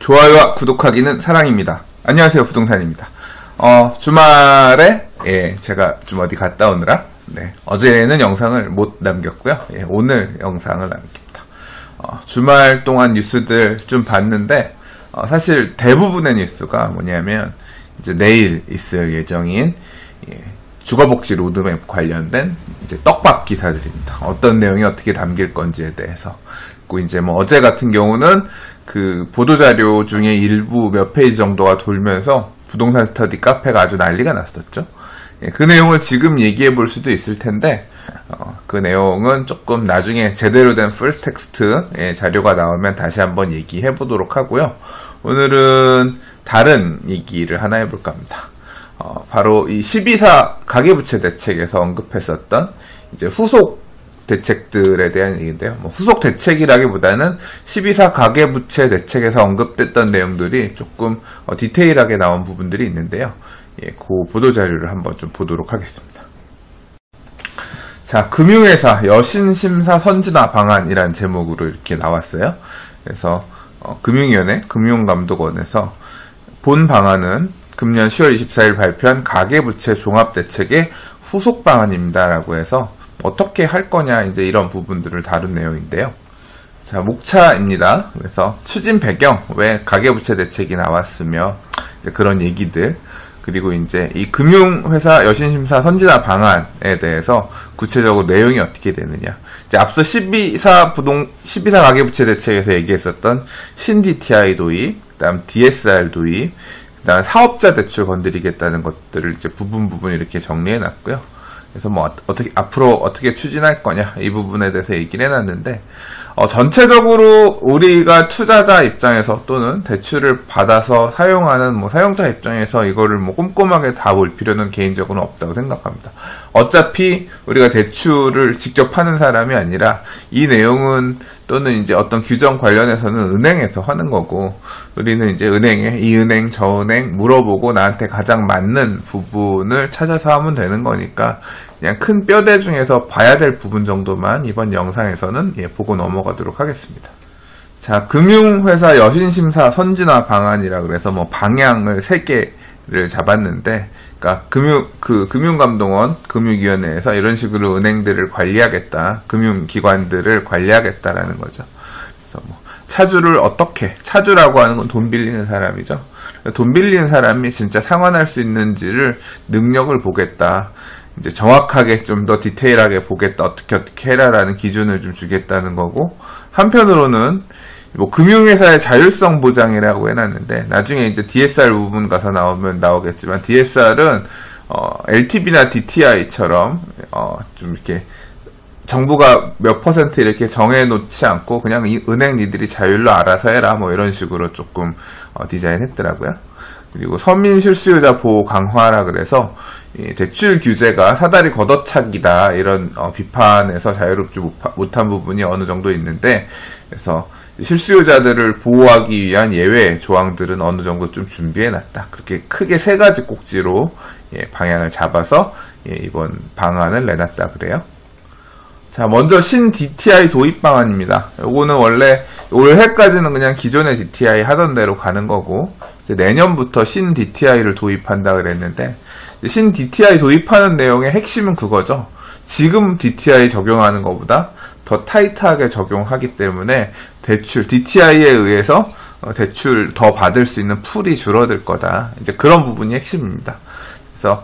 좋아요와 구독하기는 사랑입니다. 안녕하세요, 부동산입니다. 주말에 제가 좀 어디 갔다 오느라 어제는 영상을 못 남겼고요. 오늘 영상을 남깁니다. 주말 동안 뉴스들 좀 봤는데 사실 대부분의 뉴스가 뭐냐면 이제 내일 있을 예정인 주거복지 로드맵 관련된 이제 떡밥 기사들입니다. 어떤 내용이 어떻게 담길 건지에 대해서. 그리고 이제 뭐 어제 같은 경우는 그 보도자료 중에 일부 몇 페이지 정도가 돌면서 부동산 스터디 카페가 아주 난리가 났었죠. 그 내용을 지금 얘기해 볼 수도 있을 텐데, 그 내용은 조금 나중에 제대로 된 풀 텍스트 자료가 나오면 다시 한번 얘기해 보도록 하고요. 오늘은 다른 얘기를 하나 해볼까 합니다. 바로 이 12사 가계부채 대책에서 언급했었던 이제 후속 대책들에 대한 얘기인데요. 후속 대책이라기보다는 12사 가계부채 대책에서 언급됐던 내용들이 조금 디테일하게 나온 부분들이 있는데요. 그 보도자료를 한번 좀 보도록 하겠습니다. 자, 금융회사 여신심사 선진화 방안이라는 제목으로 이렇게 나왔어요. 그래서 금융위원회, 금융감독원에서 본 방안은 금년 10월 24일 발표한 가계부채 종합대책의 후속 방안입니다라고 해서 어떻게 할 거냐 이제 이런 부분들을 다룬 내용인데요. 자, 목차입니다. 그래서 추진 배경, 왜 가계부채 대책이 나왔으며 이제 그런 얘기들, 그리고 이제 이 금융회사 여신심사 선진화 방안에 대해서 구체적으로 내용이 어떻게 되느냐. 이제 앞서 12사 가계부채 대책에서 얘기했었던 신DTI 도입, 그다음 DSR 도입, 그다음 사업자 대출 건드리겠다는 것들을 이제 부분 이렇게 정리해 놨고요. 그래서 뭐 앞으로 어떻게 추진할 거냐 이 부분에 대해서 얘기를 해놨는데, 전체적으로 우리가 투자자 입장에서 또는 대출을 받아서 사용하는 사용자 입장에서 이거를 꼼꼼하게 다 볼 필요는 개인적으로는 없다고 생각합니다. 어차피 우리가 대출을 직접 파는 사람이 아니라 이 내용은 또는 이제 어떤 규정 관련해서는 은행에서 하는 거고, 우리는 이제 은행에 이 은행 저 은행 물어보고 나한테 가장 맞는 부분을 찾아서 하면 되는 거니까 그냥 큰 뼈대 중에서 봐야 될 부분 정도만 이번 영상에서는 보고 넘어가도록 하겠습니다. 자, 금융회사 여신심사 선진화 방안이라 그래서 방향을 3개를 잡았는데, 그러니까 금융감독원, 금융위원회에서 이런 식으로 은행들을 관리하겠다, 금융기관들을 관리하겠다라는 거죠. 그래서 차주를 어떻게, 차주라고 하는 건 돈 빌리는 사람이죠. 돈 빌리는 사람이 진짜 상환할 수 있는지를 능력을 보겠다. 이제 정확하게 좀 더 디테일하게 보겠다. 어떻게 해라라는 기준을 좀 주겠다는 거고, 한편으로는 금융회사의 자율성 보장이라고 해놨는데, 나중에 이제 DSR 부분 가서 나오겠지만, DSR은 LTV나 DTI처럼 좀 이렇게 정부가 몇 % 이렇게 정해놓지 않고 그냥 은행 니들이 자율로 알아서 해라 이런 식으로 조금 디자인했더라고요. 그리고 서민 실수요자 보호 강화라 그래서 이 대출 규제가 사다리 걷어차기다 이런 비판에서 자유롭지 못한 부분이 어느 정도 있는데, 그래서 실수요자들을 보호하기 위한 예외 조항들은 어느 정도 좀 준비해놨다. 그렇게 크게 3가지 꼭지로 방향을 잡아서 이번 방안을 내놨다 그래요. 자, 먼저 신DTI 도입 방안입니다. 요거는 원래 올해까지는 그냥 기존의 DTI 하던 대로 가는 거고, 이제 내년부터 신DTI를 도입한다 그랬는데, 신DTI 도입하는 내용의 핵심은 그거죠. 지금 DTI 적용하는 것보다 더 타이트하게 적용하기 때문에 대출, DTI에 의해서 대출 더 받을 수 있는 풀이 줄어들 거다. 이제 그런 부분이 핵심입니다. 그래서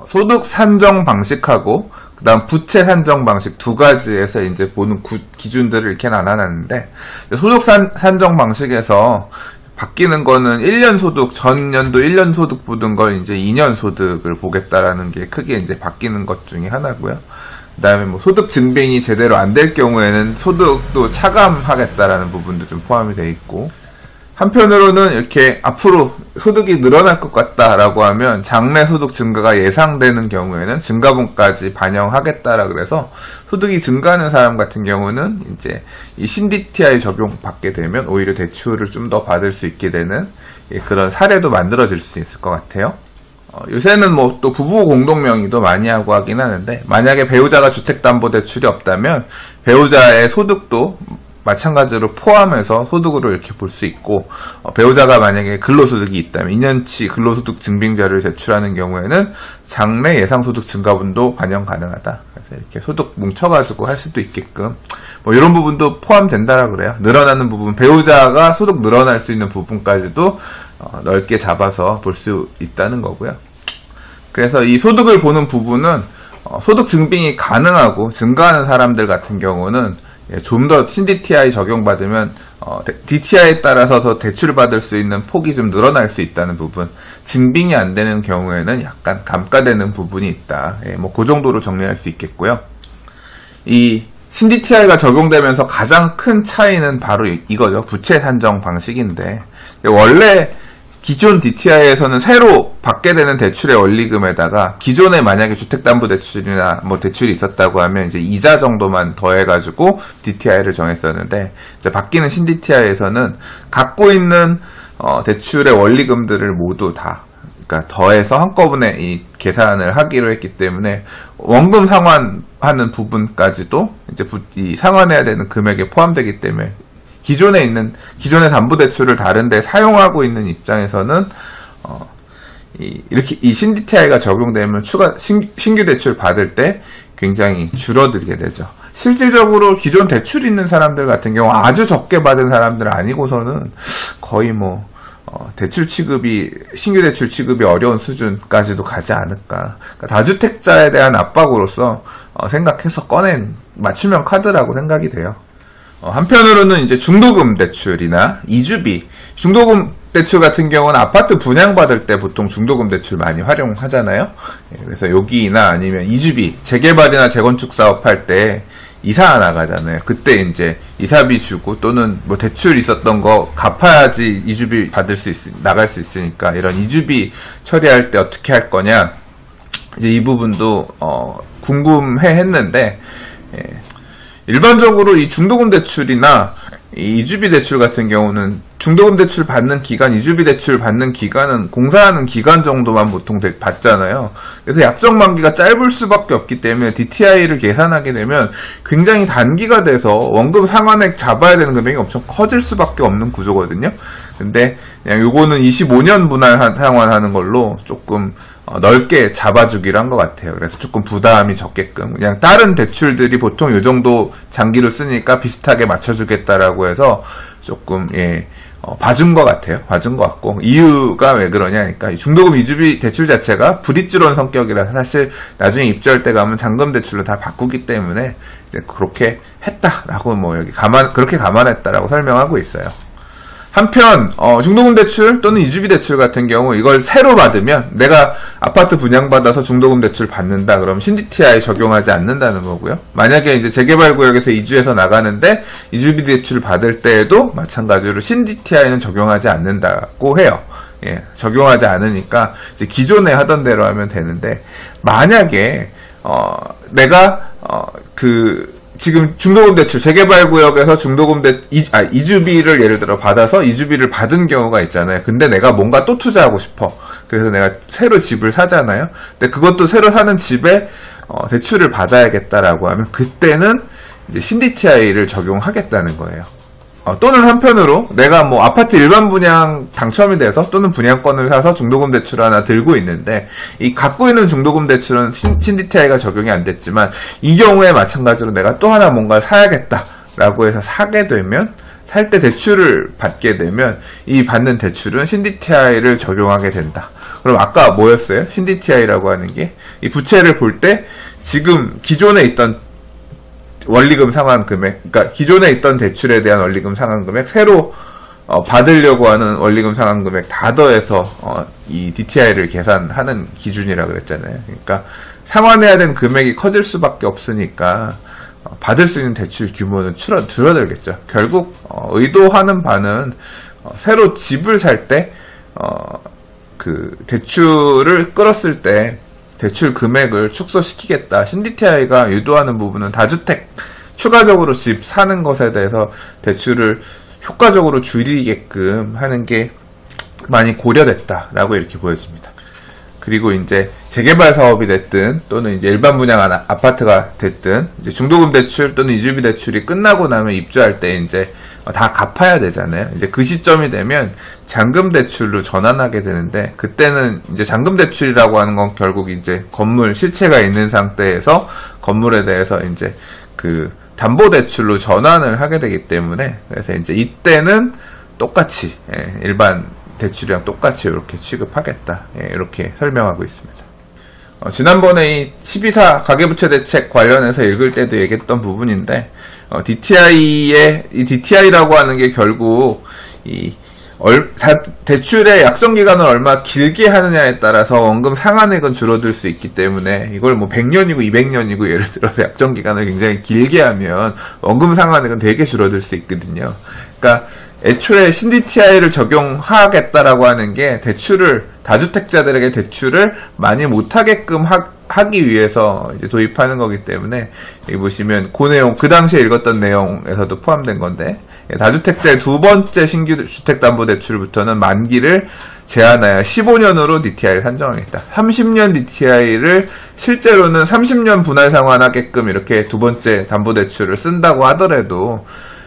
소득 산정 방식하고 그다음 부채 산정 방식 2가지에서 이제 보는 기준들을 이렇게 나눠놨는데, 소득 산정 방식에서 바뀌는 거는 1년 소득, 전년도 1년 소득 보던 걸 이제 2년 소득을 보겠다라는 게 크게 이제 바뀌는 것 중에 하나고요. 그 다음에 소득 증빙이 제대로 안 될 경우에는 소득도 차감하겠다라는 부분도 좀 포함이 돼 있고, 한편으로는 이렇게 앞으로 소득이 늘어날 것 같다라고 하면 장래 소득 증가가 예상되는 경우에는 증가분까지 반영하겠다라 그래서 소득이 증가하는 사람 같은 경우는 이제 이 신DTI 적용받게 되면 오히려 대출을 좀 더 받을 수 있게 되는 그런 사례도 만들어질 수 있을 것 같아요. 요새는 또 부부 공동명의도 많이 하고 하긴 하는데, 만약에 배우자가 주택담보대출이 없다면 배우자의 소득도 마찬가지로 포함해서 소득으로 이렇게 볼 수 있고, 배우자가 만약에 근로소득이 있다면 2년치 근로소득 증빙자료를 제출하는 경우에는 장래 예상소득 증가분도 반영 가능하다. 그래서 이렇게 소득 뭉쳐가지고 할 수도 있게끔 뭐 이런 부분도 포함된다라 그래요. 늘어나는 부분, 배우자가 소득 늘어날 수 있는 부분까지도 넓게 잡아서 볼 수 있다는 거고요. 그래서 이 소득을 보는 부분은 소득 증빙이 가능하고 증가하는 사람들 같은 경우는 좀 더 신DTI 적용받으면 DTI에 따라서 더 대출을 받을 수 있는 폭이 좀 늘어날 수 있다는 부분, 증빙이 안 되는 경우에는 약간 감가되는 부분이 있다. 뭐 그 정도로 정리할 수 있겠고요. 이 신DTI가 적용되면서 가장 큰 차이는 바로 이거죠. 부채 산정 방식인데, 원래 기존 DTI에서는 새로 받게 되는 대출의 원리금에다가 기존에 만약에 주택담보대출이나 뭐 대출이 있었다고 하면 이제 이자 정도만 더해가지고 DTI를 정했었는데, 이제 바뀌는 신DTI에서는 갖고 있는 대출의 원리금들을 모두 다, 그러니까 더해서 한꺼번에 이 계산을 하기로 했기 때문에 원금 상환하는 부분까지도 이제 이 상환해야 되는 금액에 포함되기 때문에 기존의 담보대출을 다른데 사용하고 있는 입장에서는 이렇게 이 신DTI가 적용되면 신규 대출 받을 때 굉장히 줄어들게 되죠. 실질적으로 기존 대출 있는 사람들 같은 경우 아주 적게 받은 사람들 아니고서는 거의 뭐 대출 취급이, 신규 대출 취급이 어려운 수준까지도 가지 않을까. 그러니까 다주택자에 대한 압박으로서 생각해서 꺼낸 맞춤형 카드라고 생각이 돼요. 한편으로는 이제 중도금 대출이나 이주비, 중도금 대출 같은 경우는 아파트 분양받을 때 보통 중도금 대출 많이 활용하잖아요. 그래서 여기나 아니면 이주비, 재개발이나 재건축 사업할 때 이사 나가잖아요. 그때 이제 이사비 주고 또는 뭐 대출 있었던 거 갚아야지 이주비 나갈 수 있으니까 이런 이주비 처리할 때 어떻게 할 거냐. 이제 이 부분도 궁금해 했는데, 일반적으로 이 중도금 대출이나 이 이주비 대출 같은 경우는 중도금 대출 받는 기간, 이주비 대출 받는 기간은 공사하는 기간 정도만 보통 받잖아요. 그래서 약정 만기가 짧을 수밖에 없기 때문에 DTI를 계산하게 되면 굉장히 단기가 돼서 원금 상환액 잡아야 되는 금액이 엄청 커질 수밖에 없는 구조거든요. 근데 그냥 요거는 25년 분할 상환하는 걸로 조금 넓게 잡아주기로 한 것 같아요. 그래서 조금 부담이 적게끔, 그냥 다른 대출들이 보통 요 정도 장기로 쓰니까 비슷하게 맞춰주겠다라고 해서 조금 봐준 것 같아요. 봐준 것 같고, 이유가 왜 그러냐니까 이 중도금 이주비 대출 자체가 브릿지론 성격이라서 사실 나중에 입주할 때 가면 잔금 대출로 다 바꾸기 때문에 이제 그렇게 했다라고 뭐 여기 그렇게 감안했다라고 설명하고 있어요. 한편 중도금 대출 또는 이주비 대출 같은 경우 이걸 새로 받으면, 내가 아파트 분양받아서 중도금 대출 받는다 그러면 신DTI 적용하지 않는다는 거고요. 만약에 이제 재개발 구역에서 이주해서 나가는데 이주비 대출 받을 때에도 마찬가지로 신DTI는 적용하지 않는다고 해요. 적용하지 않으니까 이제 기존에 하던 대로 하면 되는데, 만약에 내가 지금 중도금 대출, 재개발 구역에서 중도금 이주비를 예를 들어 받아서 이주비를 받은 경우가 있잖아요. 근데 내가 뭔가 또 투자하고 싶어. 그래서 내가 새로 집을 사잖아요. 근데 그것도 새로 사는 집에 대출을 받아야겠다라고 하면 그때는 이제 신DTI를 적용하겠다는 거예요. 또는 한편으로 내가 뭐 아파트 일반 분양 당첨이 돼서 또는 분양권을 사서 중도금 대출 하나 들고 있는데, 이 갖고 있는 중도금 대출은 신DTI가 적용이 안 됐지만 이 경우에 마찬가지로 내가 또 하나 뭔가를 사야겠다라고 해서 사게 되면, 살 때 대출을 받게 되면 이 받는 대출은 신DTI를 적용하게 된다. 그럼 아까 뭐였어요? 신DTI라고 하는 게 이 부채를 볼 때 지금 기존에 있던 원리금 상환 금액, 그러니까 기존에 있던 대출에 대한 원리금 상환 금액, 새로 받으려고 하는 원리금 상환 금액 다 더해서 이 DTI를 계산하는 기준이라 그랬잖아요. 그러니까 상환해야 되는 금액이 커질 수밖에 없으니까 받을 수 있는 대출 규모는 줄어들겠죠. 결국 의도하는 바는 새로 집을 살 때 그 대출을 끌었을 때 대출 금액을 축소시키겠다. 신DTI가 유도하는 부분은 다주택, 추가적으로 집 사는 것에 대해서 대출을 효과적으로 줄이게끔 하는 게 많이 고려됐다라고 이렇게 보여집니다. 그리고 이제 재개발 사업이 됐든 또는 이제 일반 분양 아파트가 됐든 이제 중도금 대출 또는 이주비 대출이 끝나고 나면 입주할 때 이제 다 갚아야 되잖아요. 이제 그 시점이 되면 잔금 대출로 전환하게 되는데, 그때는 이제 잔금 대출이라고 하는 건 결국 이제 건물 실체가 있는 상태에서 건물에 대해서 이제 그 담보 대출로 전환을 하게 되기 때문에, 그래서 이제 이때는 똑같이 일반 대출이랑 똑같이 이렇게 취급하겠다, 이렇게 설명하고 있습니다. 지난번에 이 12사 가계부채 대책 관련해서 읽을 때도 얘기했던 부분인데, DTI라고 하는 게 결국 대출의 약정 기간을 얼마 길게 하느냐에 따라서 원금 상환액은 줄어들 수 있기 때문에, 이걸 뭐 100년이고 200년이고 예를 들어서 약정 기간을 굉장히 길게 하면 원금 상환액은 되게 줄어들 수 있거든요. 그러니까 애초에 신DTI를 적용하겠다라고 하는 게 다주택자들에게 대출을 많이 못하게끔 하기 위해서 이제 도입하는 거기 때문에, 여기 보시면 그 내용, 그 당시에 읽었던 내용에서도 포함된 건데, 다주택자의 두 번째 신규 주택담보대출부터는 만기를 제한하여 15년으로 DTI를 산정하겠다. 30년 DTI를 실제로는 30년 분할 상환하게끔 이렇게 두 번째 담보대출을 쓴다고 하더라도,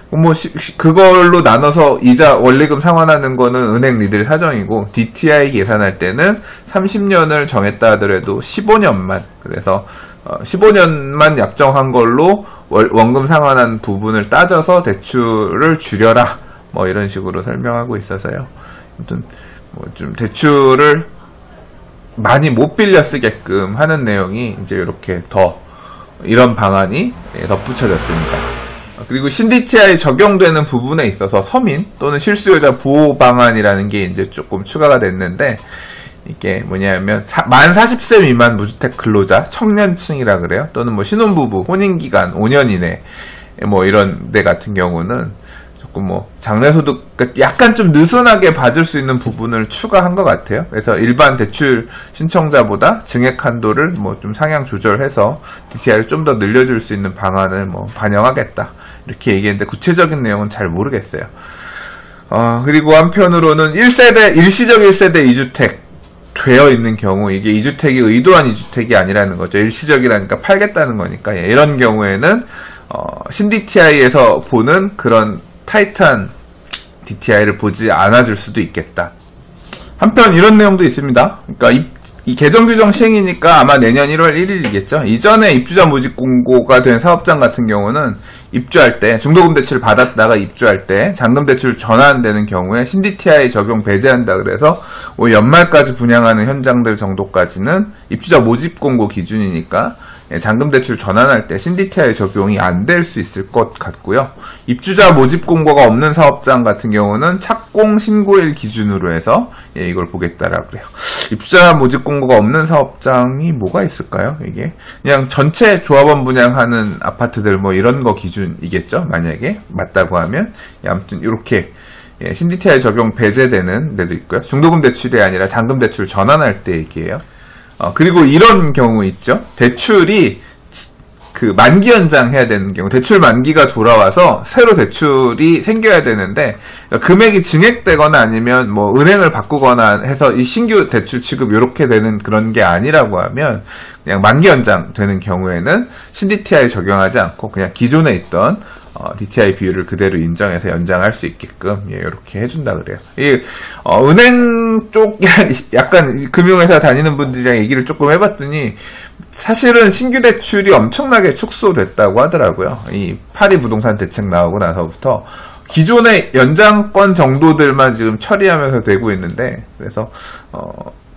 뭐 그걸로 나눠서 이자 원리금 상환하는 거는 은행 니들 사정이고, DTI 계산할 때는 30년을 정했다 하더라도 15년만, 그래서 15년만 약정한 걸로 원금 상환한 부분을 따져서 대출을 줄여라, 뭐 이런 식으로 설명하고 있어서요. 아무튼 뭐 좀 대출을 많이 못 빌려 쓰게끔 하는 내용이 이제 이렇게 이런 방안이 덧붙여졌습니다. 그리고 신DTI 적용되는 부분에 있어서 서민 또는 실수요자 보호 방안이라는 게 이제 조금 추가가 됐는데, 이게 뭐냐면 만 40세 미만 무주택 근로자, 청년층이라 그래요. 또는 뭐 신혼부부, 혼인기간 5년 이내, 뭐 이런 데 같은 경우는 조금 뭐 장래소득 약간 좀 느슨하게 받을 수 있는 부분을 추가한 것 같아요. 그래서 일반 대출 신청자보다 증액 한도를 뭐 좀 상향 조절해서 DTI를 좀 더 늘려줄 수 있는 방안을 뭐 반영하겠다, 이렇게 얘기했는데 구체적인 내용은 잘 모르겠어요. 그리고 한편으로는 일시적 1세대 2주택 되어 있는 경우, 이게 2주택이 의도한 2주택이 아니라는 거죠. 일시적이라니까 팔겠다는 거니까, 이런 경우에는 신DTI에서 보는 그런 타이트한 DTI를 보지 않아줄 수도 있겠다. 한편 이런 내용도 있습니다. 그러니까 이 개정 규정 시행이니까 아마 내년 1월 1일이겠죠. 이전에 입주자 모집 공고가 된 사업장 같은 경우는 입주할 때 중도금 대출을 받았다가 입주할 때 잔금 대출 전환되는 경우에 신DTI 적용 배제한다 그래서 올 연말까지 분양하는 현장들 정도까지는 입주자 모집 공고 기준이니까 잔금 대출 전환할 때 신DTI 적용이 안 될 수 있을 것 같고요. 입주자 모집 공고가 없는 사업장 같은 경우는 착공 신고일 기준으로 해서 이걸 보겠다라고 그래요. 입주자 모집 공고가 없는 사업장이 뭐가 있을까요? 이게 그냥 전체 조합원 분양하는 아파트들 뭐 이런 거 기준이겠죠? 만약에 맞다고 하면. 아무튼 이렇게 신DTI 적용 배제되는 데도 있고요. 중도금 대출이 아니라 잔금 대출 전환할 때 얘기예요. 그리고 이런 경우 있죠. 대출이 그 만기 연장해야 되는 경우, 대출 만기가 돌아와서 새로 대출이 생겨야 되는데 금액이 증액되거나 아니면 뭐 은행을 바꾸거나 해서 이 신규 대출 취급 이렇게 되는 그런 게 아니라고 하면, 그냥 만기 연장 되는 경우에는 신DTI 적용하지 않고 그냥 기존에 있던 DTI 비율을 그대로 인정해서 연장할 수 있게끔 이렇게 해준다 그래요. 은행 쪽 약간 금융회사 다니는 분들이랑 얘기를 조금 해봤더니 사실은 신규 대출이 엄청나게 축소됐다고 하더라고요. 이 파리 부동산 대책 나오고 나서부터 기존의 연장권 정도들만 지금 처리하면서 되고 있는데, 그래서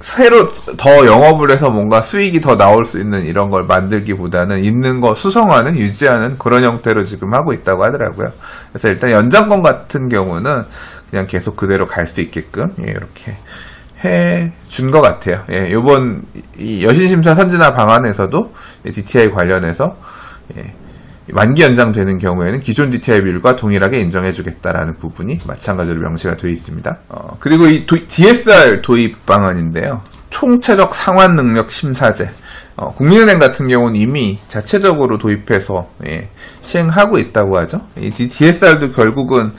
새로 더 영업을 해서 뭔가 수익이 더 나올 수 있는 이런 걸 만들기보다는 있는 거 수성화는 유지하는 그런 형태로 지금 하고 있다고 하더라고요. 그래서 일단 연장권 같은 경우는 그냥 계속 그대로 갈 수 있게끔 이렇게 해준 것 같아요. 요번 이 여신심사 선진화 방안에서도 DTI 관련해서 만기 연장되는 경우에는 기존 DTI 비율과 동일하게 인정해주겠다라는 부분이 마찬가지로 명시가 되어 있습니다. 그리고 이 DSR 도입 방안인데요. 총체적 상환 능력 심사제. 국민은행 같은 경우는 이미 자체적으로 도입해서 시행하고 있다고 하죠. 이 DSR도 결국은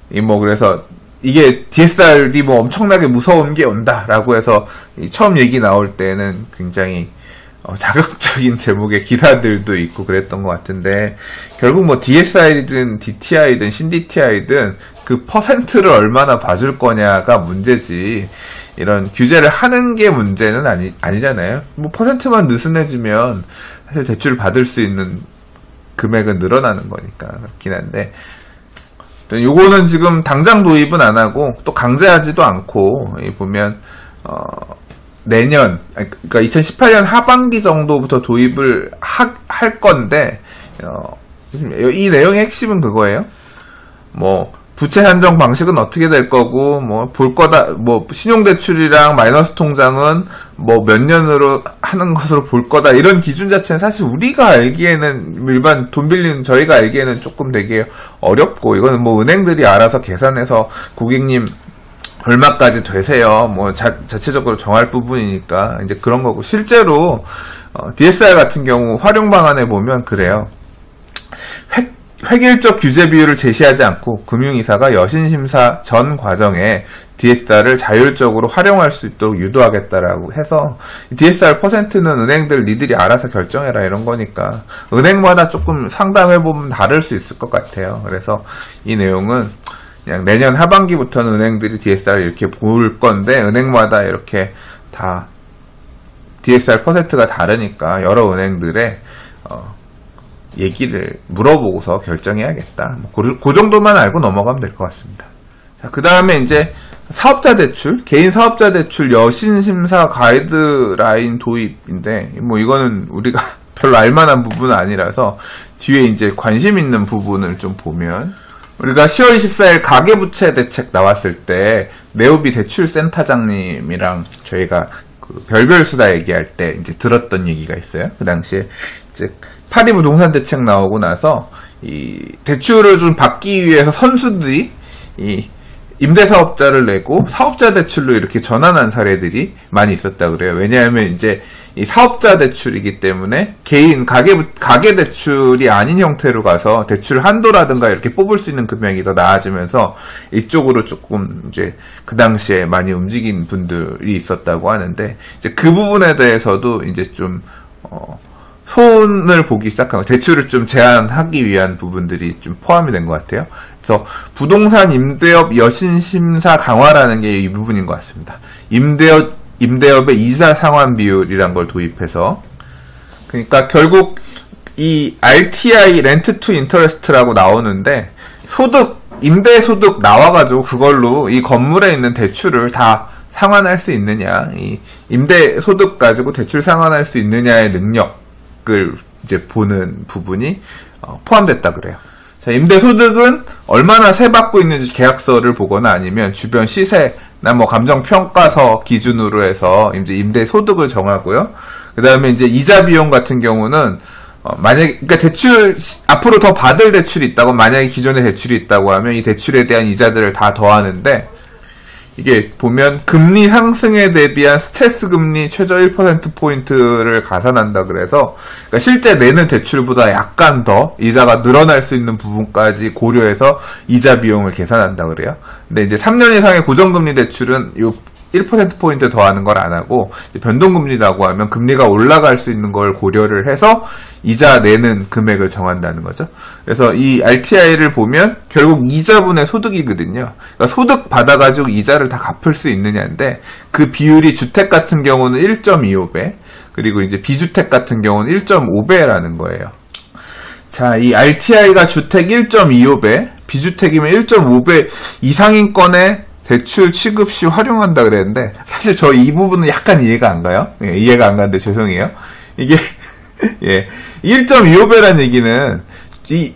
그래서 이게 DSR이 뭐 엄청나게 무서운 게 온다라고 해서 처음 얘기 나올 때는 굉장히 자극적인 제목의 기사들도 있고 그랬던 것 같은데, 결국 뭐 DSR이든 DTI든 신DTI든 그 퍼센트를 얼마나 봐줄 거냐가 문제지, 이런 규제를 하는 게 문제는 아니잖아요. 뭐 퍼센트만 느슨해지면 사실 대출을 받을 수 있는 금액은 늘어나는 거니까 그렇긴 한데, 요거는 지금 당장 도입은 안 하고 또 강제하지도 않고, 보면 내년, 그러니까 2018년 하반기 정도부터 도입을 할 건데, 이 내용의 핵심은 그거예요. 뭐 부채 산정 방식은 어떻게 될 거고, 뭐 볼 거다, 뭐 신용대출이랑 마이너스 통장은 뭐 몇 년으로 하는 것으로 볼 거다, 이런 기준 자체는 사실 우리가 알기에는, 일반 돈 빌리는 저희가 알기에는 조금 되게 어렵고, 이거는 뭐 은행들이 알아서 계산해서 고객님 얼마까지 되세요, 뭐 자체적으로 정할 부분이니까 이제 그런 거고, 실제로 DSR 같은 경우 활용 방안에 보면 그래요. 획일적 규제 비율을 제시하지 않고 금융이사가 여신심사 전 과정에 DSR을 자율적으로 활용할 수 있도록 유도하겠다라고 해서, DSR 퍼센트는 은행들 니들이 알아서 결정해라 이런 거니까 은행마다 조금 상담해보면 다를 수 있을 것 같아요. 그래서 이 내용은 그냥 내년 하반기부터는 은행들이 DSR을 이렇게 볼 건데, 은행마다 이렇게 다 DSR 퍼센트가 다르니까 여러 은행들의 얘기를 물어보고서 결정해야겠다. 그 정도만 알고 넘어가면 될 것 같습니다. 자, 그 다음에 이제 사업자 대출, 개인 사업자 대출 여신심사 가이드라인 도입인데, 뭐 이거는 우리가 별로 알만한 부분은 아니라서 뒤에 이제 관심 있는 부분을 좀 보면, 우리가 10월 24일 가계부채 대책 나왔을 때 네오비 대출센터장님이랑 저희가 그 별별 수다 얘기할 때 이제 들었던 얘기가 있어요. 그 당시에 이제 파리 부동산 대책 나오고 나서 이 대출을 좀 받기 위해서 선수들이 이 임대사업자를 내고 사업자 대출로 이렇게 전환한 사례들이 많이 있었다 그래요. 왜냐하면 이제 이 사업자 대출이기 때문에 개인 가계 대출이 아닌 형태로 가서 대출 한도라든가 이렇게 뽑을 수 있는 금액이 더 나아지면서 이쪽으로 조금 이제 그 당시에 많이 움직인 분들이 있었다고 하는데, 이제 그 부분에 대해서도 이제 좀 손을 보기 시작한 거, 대출을 좀 제한하기 위한 부분들이 좀 포함이 된 것 같아요. 그래서 부동산 임대업 여신심사 강화라는 게 이 부분인 것 같습니다. 임대업의 이자 상환 비율이란 걸 도입해서, 그러니까 결국 이 RTI 렌트 투 인터레스트라고 나오는데, 임대 소득 나와가지고 그걸로 이 건물에 있는 대출을 다 상환할 수 있느냐, 이 임대 소득 가지고 대출 상환할 수 있느냐의 능력을 이제 보는 부분이 포함됐다 그래요. 자, 임대소득은 얼마나 세받고 있는지 계약서를 보거나 아니면 주변 시세나 뭐 감정평가서 기준으로 해서 이제 임대소득을 정하고요. 그 다음에 이제 이자 비용 같은 경우는 만약에, 그러니까 대출, 앞으로 더 받을 대출이 있다고, 만약에 기존에 대출이 있다고 하면 이 대출에 대한 이자들을 다 더하는데, 이게 보면 금리 상승에 대비한 스트레스 금리 최저 1%포인트를 가산한다 그래서, 그러니까 실제 내는 대출보다 약간 더 이자가 늘어날 수 있는 부분까지 고려해서 이자 비용을 계산한다 그래요. 근데 이제 3년 이상의 고정금리 대출은 요 1%포인트 더하는 걸 안 하고, 변동금리라고 하면 금리가 올라갈 수 있는 걸 고려를 해서 이자 내는 금액을 정한다는 거죠. 그래서 이 RTI를 보면 결국 이자분의 소득이거든요. 그러니까 소득 받아가지고 이자를 다 갚을 수 있느냐인데, 그 비율이 주택 같은 경우는 1.25배, 그리고 이제 비주택 같은 경우는 1.5배라는 거예요. 자, 이 RTI가 주택 1.25배, 비주택이면 1.5배 이상인 건에 대출 취급 시 활용한다 그랬는데, 사실 저 이 부분은 약간 이해가 안 가요. 예, 이해가 안 가는데 죄송해요. 이게 예, 1.25배라는 얘기는 이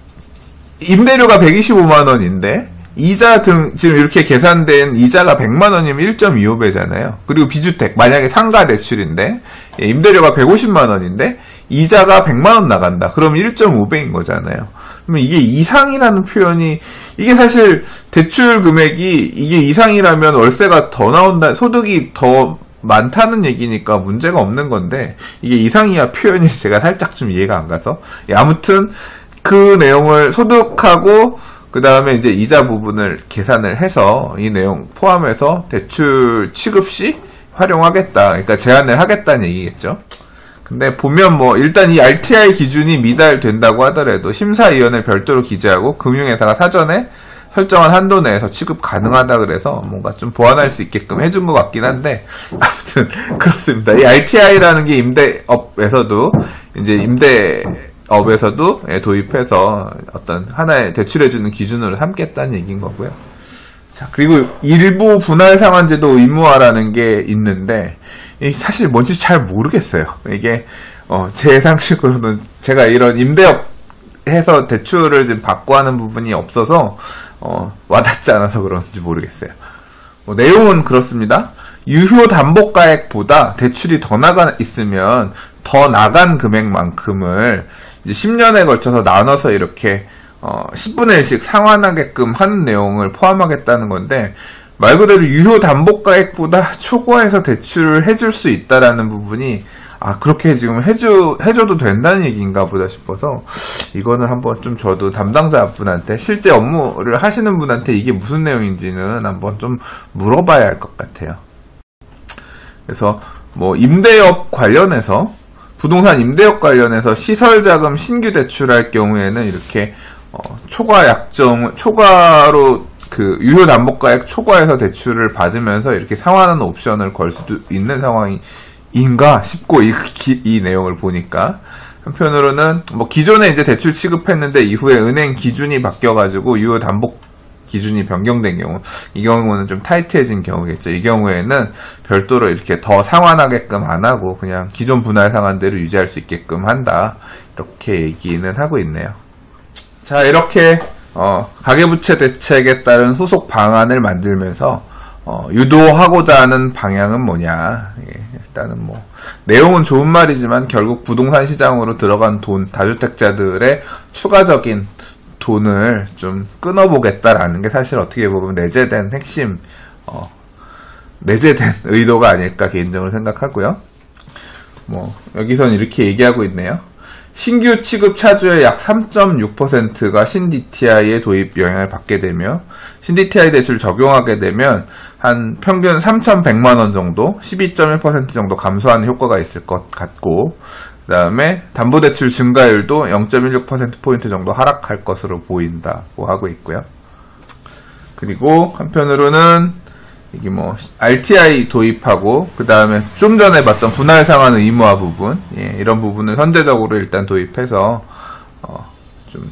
임대료가 125만 원인데 이자 등 지금 이렇게 계산된 이자가 100만 원이면 1.25배잖아요. 그리고 비주택, 만약에 상가 대출인데 임대료가 150만 원인데 이자가 100만 원 나간다. 그럼 1.5배인 거잖아요. 그러면 이게 이상이라는 표현이, 이게 사실 대출 금액이 이게 이상이라면 월세가 더 나온다, 소득이 더 많다는 얘기니까 문제가 없는 건데, 이게 이상이야 표현이 제가 살짝 좀 이해가 안 가서, 아무튼 그 내용을 소득하고 그 다음에 이제 이자 부분을 계산을 해서 이 내용 포함해서 대출 취급 시 활용하겠다. 그러니까 제한을 하겠다는 얘기겠죠. 근데 보면 뭐 일단 이 RTI 기준이 미달된다고 하더라도 심사위원을 별도로 기재하고 금융회사가 사전에 설정한 한도 내에서 취급 가능하다 그래서 뭔가 좀 보완할 수 있게끔 해준 것 같긴 한데 아무튼 그렇습니다. 이 RTI라는 게 임대업에서도 이제 임대업에서도 도입해서 어떤 하나의 대출해주는 기준으로 삼겠다는 얘기인 거고요. 자, 그리고 일부 분할 상환제도 의무화라는 게 있는데 사실 뭔지 잘 모르겠어요. 이게 제 상식으로는 제가 이런 임대업해서 대출을 지금 받고 하는 부분이 없어서 와닿지 않아서 그런지 모르겠어요. 내용은 그렇습니다. 유효 담보가액보다 대출이 더 나가 있으면 더 나간 금액만큼을 이제 10년에 걸쳐서 나눠서 이렇게 10분의 1씩 상환하게끔 하는 내용을 포함하겠다는 건데 말 그대로 유효 담보가액보다 초과해서 대출을 해줄 수 있다라는 부분이 그렇게 지금 해줘도 된다는 얘기인가 보다 싶어서 이거는 한번 좀 저도 담당자 분한테 실제 업무를 하시는 분한테 이게 무슨 내용인지는 한번 좀 물어봐야 할 것 같아요. 그래서 뭐 임대업 관련해서 부동산 임대업 관련해서 시설자금 신규 대출할 경우에는 이렇게 초과로 그 유효 담보가액 초과해서 대출을 받으면서 이렇게 상환하는 옵션을 걸 수도 있는 상황인가 싶고 이 내용을 보니까 한편으로는 뭐 기존에 이제 대출 취급했는데 이후에 은행 기준이 바뀌어가지고 유효 담보 기준이 변경된 경우, 이 경우는 좀 타이트해진 경우겠죠. 이 경우에는 별도로 이렇게 더 상환하게끔 안 하고 그냥 기존 분할 상환대로 유지할 수 있게끔 한다. 이렇게 얘기는 하고 있네요. 자, 이렇게 가계부채 대책에 따른 후속 방안을 만들면서 유도하고자 하는 방향은 뭐냐. 일단은 뭐 내용은 좋은 말이지만 결국 부동산 시장으로 들어간 다주택자들의 추가적인 돈을 좀 끊어보겠다라는 게 사실 어떻게 보면 내재된 핵심, 내재된 의도가 아닐까 개인적으로 생각하고요. 뭐 여기선 이렇게 얘기하고 있네요. 신규 취급 차주의 약 3.6%가 신DTI의 도입 영향을 받게 되며 신DTI 대출 적용하게 되면 한 평균 3,100만원 정도 12.1% 정도 감소하는 효과가 있을 것 같고 그 다음에 담보대출 증가율도 0.16%포인트 정도 하락할 것으로 보인다고 하고 있고요. 그리고 한편으로는 이게 뭐 RTI 도입하고 그 다음에 좀 전에 봤던 분할 상환 의무화 부분, 이런 부분을 선제적으로 일단 도입해서 좀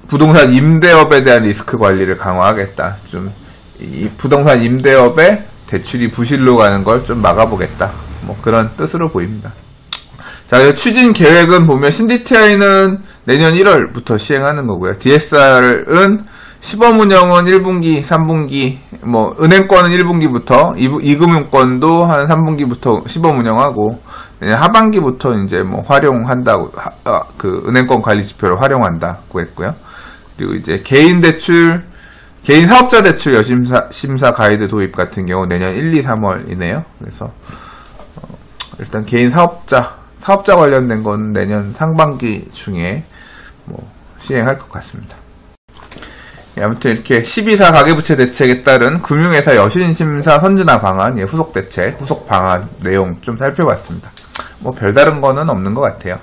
부동산 임대업에 대한 리스크 관리를 강화하겠다. 좀 이 부동산 임대업에 대출이 부실로 가는 걸 좀 막아보겠다. 뭐 그런 뜻으로 보입니다. 자, 추진 계획은 보면 신DTI는 내년 1월부터 시행하는 거고요. DSR은 시범 운영은 1분기, 3분기, 뭐 은행권은 1분기부터, 이금융권도 한 3분기부터 시범 운영하고 하반기부터 이제 뭐 활용한다고 그 은행권 관리 지표를 활용한다고 했고요. 그리고 이제 개인 사업자 대출 여심사 가이드 도입 같은 경우 내년 1, 2, 3월이네요. 그래서 일단 개인 사업자 관련된 건 내년 상반기 중에 뭐 시행할 것 같습니다. 아무튼 이렇게 12사 가계부채 대책에 따른 금융회사 여신심사 선진화 방안, 후속 대책, 후속 방안 내용 좀 살펴봤습니다. 뭐 별다른 거는 없는 것 같아요.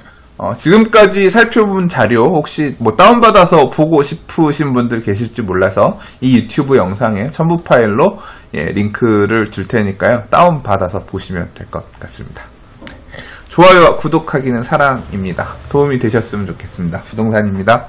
지금까지 살펴본 자료 혹시 뭐 다운받아서 보고 싶으신 분들 계실지 몰라서 이 유튜브 영상에 첨부 파일로 링크를 줄 테니까요. 다운받아서 보시면 될 것 같습니다. 좋아요와 구독하기는 사랑입니다. 도움이 되셨으면 좋겠습니다. 부동산입니다.